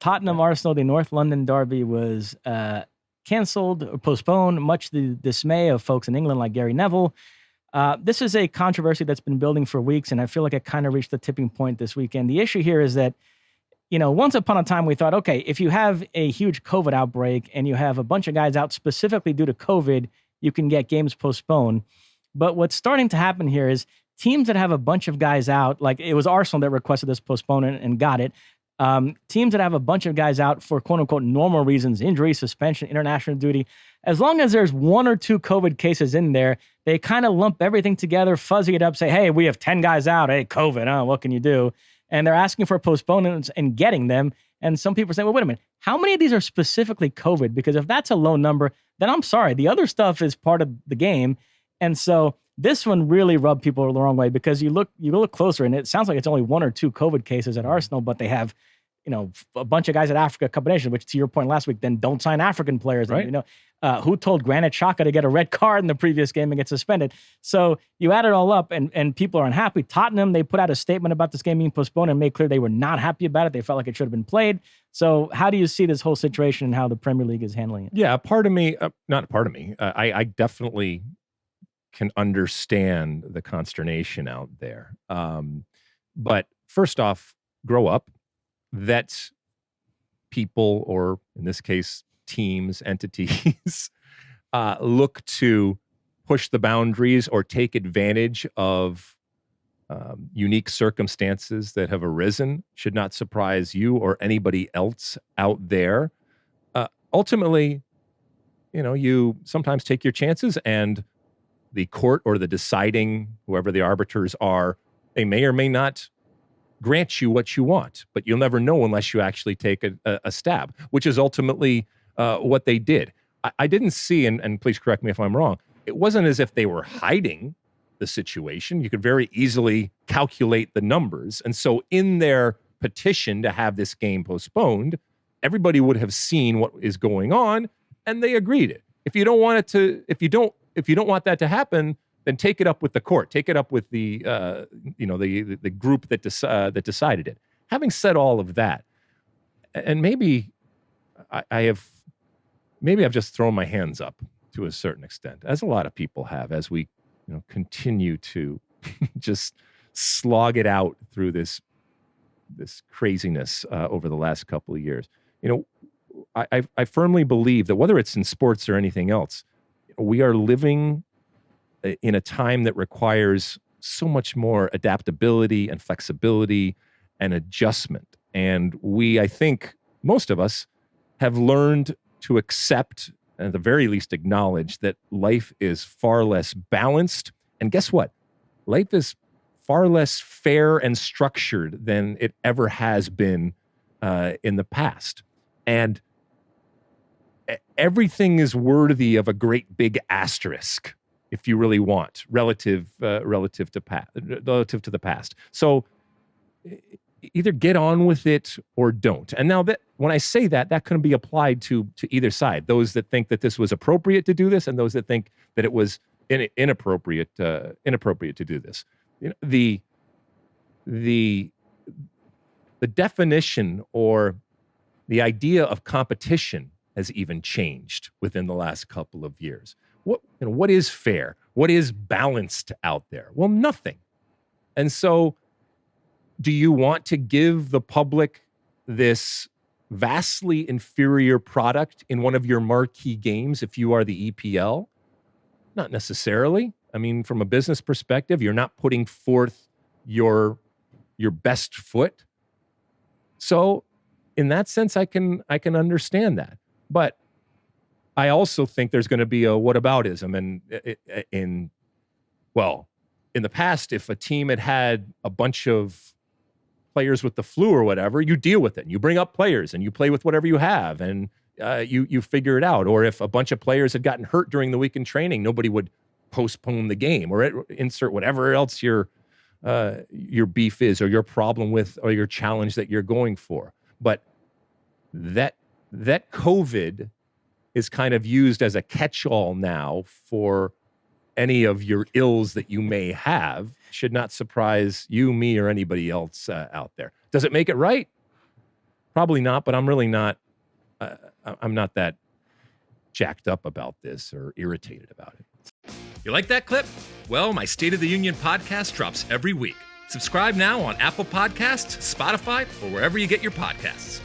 Tottenham Arsenal, the North London derby was canceled or postponed, much to the dismay of folks in England like Gary Neville. This is a controversy that's been building for weeks, and I feel like it kind of reached the tipping point this weekend. The issue here is that, once upon a time we thought, okay, if you have a huge COVID outbreak and you have a bunch of guys out specifically due to COVID, you can get games postponed. But what's starting to happen here is teams that have a bunch of guys out, like it was Arsenal that requested this postponement and got it. Teams that have a bunch of guys out for quote unquote normal reasons, injury, suspension, international duty, as long as there's one or two COVID cases in there, they kind of lump everything together, fuzzy it up, say, hey, we have 10 guys out. Hey, COVID, what can you do? And they're asking for postponements and getting them. And some people say, well, wait a minute, how many of these are specifically COVID? Because if that's a low number, then I'm sorry, the other stuff is part of the game. And so this one really rubbed people the wrong way, because you look closer and it sounds like it's only one or two COVID cases at Arsenal, but they have, a bunch of guys at Africa Cup of Nations, which to your point last week, then don't sign African players. Right. And, who told Granit Xhaka to get a red card in the previous game and get suspended? So you add it all up and people are unhappy. Tottenham, they put out a statement about this game being postponed and made clear they were not happy about it. They felt like it should have been played. So how do you see this whole situation and how the Premier League is handling it? Yeah, not part of me. I definitely can understand the consternation out there. But first off, grow up. That people, or in this case, teams, entities, look to push the boundaries or take advantage of unique circumstances that have arisen should not surprise you or anybody else out there. Ultimately, you sometimes take your chances, and the court or the deciding, whoever the arbiters are, they may or may not grant you what you want, but you'll never know unless you actually take a stab, which is ultimately what they did. I didn't see, and please correct me if I'm wrong, it wasn't as if they were hiding the situation. You could very easily calculate the numbers. And so in their petition to have this game postponed, everybody would have seen what is going on, and they agreed it. If you don't want want that to happen, then take it up with the court. Take it up with the the group that decided it. Having said all of that, and maybe I've just thrown my hands up to a certain extent, as a lot of people have, as we continue to just slog it out through this craziness over the last couple of years. I firmly believe that whether it's in sports or anything else, we are living in a time that requires so much more adaptability and flexibility and adjustment. And I think most of us have learned to accept, and at the very least acknowledge, that life is far less balanced. And guess what? Life is far less fair and structured than it ever has been in the past. And everything is worthy of a great big asterisk, if you really want, relative to the past. So either get on with it or don't. And now that when I say that can be applied to either side. Those that think that this was appropriate to do this, and those that think that it was inappropriate to do this. The definition or the idea of competition has even changed within the last couple of years. What is fair? What is balanced out there? Well, nothing. And so do you want to give the public this vastly inferior product in one of your marquee games if you are the EPL? Not necessarily. I mean, from a business perspective, you're not putting forth your best foot. So in that sense, I can understand that. But I also think there's going to be a whataboutism. And in the past, if a team had a bunch of players with the flu or whatever, you deal with it. You bring up players and you play with whatever you have, and you figure it out. Or if a bunch of players had gotten hurt during the week in training, nobody would postpone the game or insert whatever else your beef is, or your problem with, or your challenge that you're going for. But that COVID is kind of used as a catch-all now for any of your ills that you may have. Should not surprise you, me, or anybody else out there. Does it make it right? Probably not, but I'm really not. I'm not that jacked up about this or irritated about it. You like that clip? Well, my State of the Union podcast drops every week. Subscribe now on Apple Podcasts, Spotify, or wherever you get your podcasts.